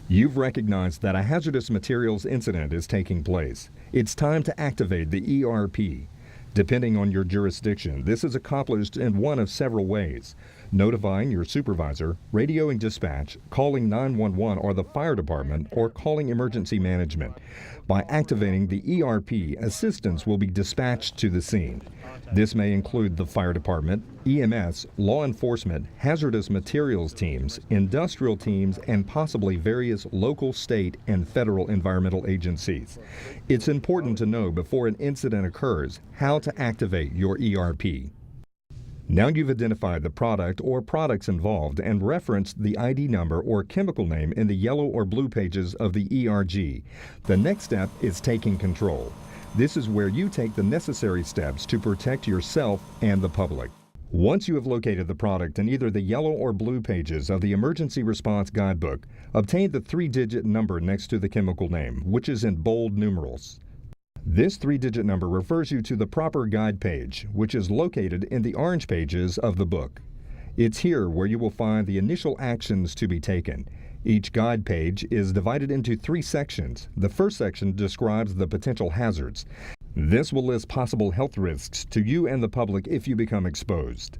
You've recognized that a hazardous materials incident is taking place. It's time to activate the ERP. Depending on your jurisdiction, this is accomplished in one of several ways: notifying your supervisor, radioing dispatch, calling 911 or the fire department, or calling emergency management. By activating the ERP, assistance will be dispatched to the scene. This may include the fire department, EMS, law enforcement, hazardous materials teams, industrial teams, and possibly various local, state, and federal environmental agencies. It's important to know before an incident occurs how to activate your ERP. Now you've identified the product or products involved and referenced the ID number or chemical name in the yellow or blue pages of the ERG. The next step is taking control. This is where you take the necessary steps to protect yourself and the public. Once you have located the product in either the yellow or blue pages of the Emergency Response Guidebook, obtain the 3-digit number next to the chemical name, which is in bold numerals. This 3-digit number refers you to the proper guide page, which is located in the orange pages of the book. It's here where you will find the initial actions to be taken. Each guide page is divided into 3 sections. The first section describes the potential hazards. This will list possible health risks to you and the public if you become exposed.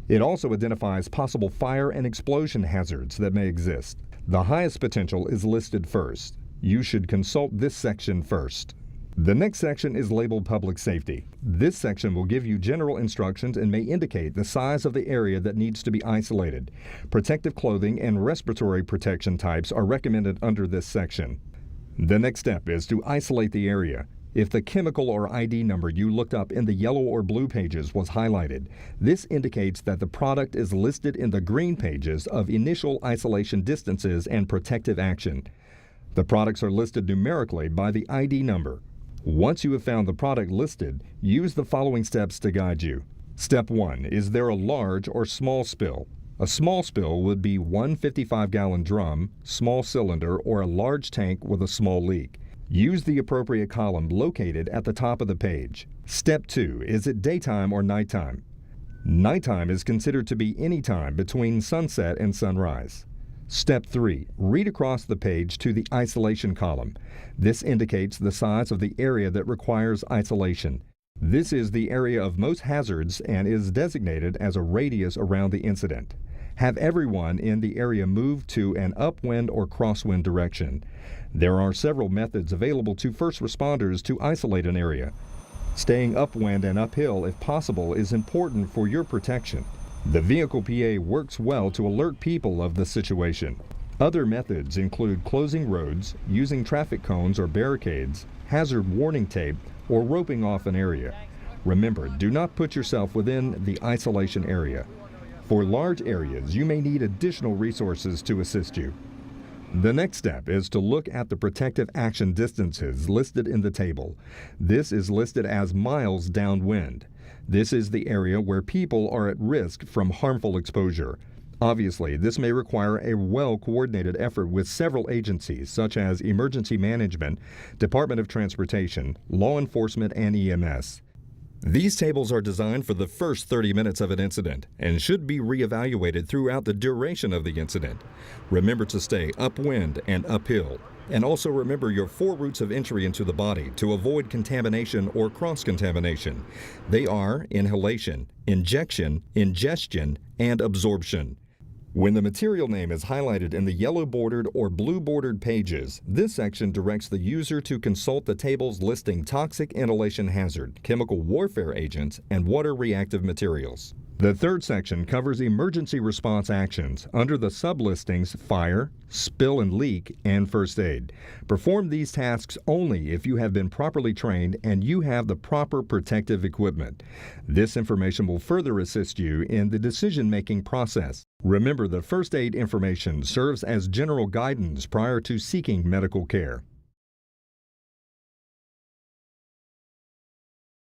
It also identifies possible fire and explosion hazards that may exist. The highest potential is listed first. You should consult this section first. The next section is labeled Public Safety. This section will give you general instructions and may indicate the size of the area that needs to be isolated. Protective clothing and respiratory protection types are recommended under this section. The next step is to isolate the area. If the chemical or ID number you looked up in the yellow or blue pages was highlighted, this indicates that the product is listed in the green pages of initial isolation distances and protective action. The products are listed numerically by the ID number. Once you have found the product listed, use the following steps to guide you. Step 1. Is there a large or small spill? A small spill would be one 55-gallon drum, small cylinder, or a large tank with a small leak. Use the appropriate column located at the top of the page. Step 2. Is it daytime or nighttime? Nighttime is considered to be any time between sunset and sunrise. Step 3. Read across the page to the isolation column. This indicates the size of the area that requires isolation. This is the area of most hazards and is designated as a radius around the incident. Have everyone in the area move to an upwind or crosswind direction. There are several methods available to first responders to isolate an area. Staying upwind and uphill if possible is important for your protection. The vehicle PA works well to alert people of the situation. Other methods include closing roads, using traffic cones or barricades, hazard warning tape, or roping off an area. Remember, do not put yourself within the isolation area. For large areas, you may need additional resources to assist you. The next step is to look at the protective action distances listed in the table. This is listed as miles downwind. This is the area where people are at risk from harmful exposure. Obviously, this may require a well-coordinated effort with several agencies such as Emergency Management, Department of Transportation, Law Enforcement, and EMS. These tables are designed for the first 30 minutes of an incident and should be reevaluated throughout the duration of the incident. Remember to stay upwind and uphill. And also remember your 4 routes of entry into the body to avoid contamination or cross-contamination. They are inhalation, injection, ingestion, and absorption. When the material name is highlighted in the yellow bordered or blue bordered pages, this section directs the user to consult the tables listing toxic inhalation hazard, chemical warfare agents, and water reactive materials. The third section covers emergency response actions under the sublistings fire, spill and leak, and first aid. Perform these tasks only if you have been properly trained and you have the proper protective equipment. This information will further assist you in the decision-making process. Remember, the first aid information serves as general guidance prior to seeking medical care.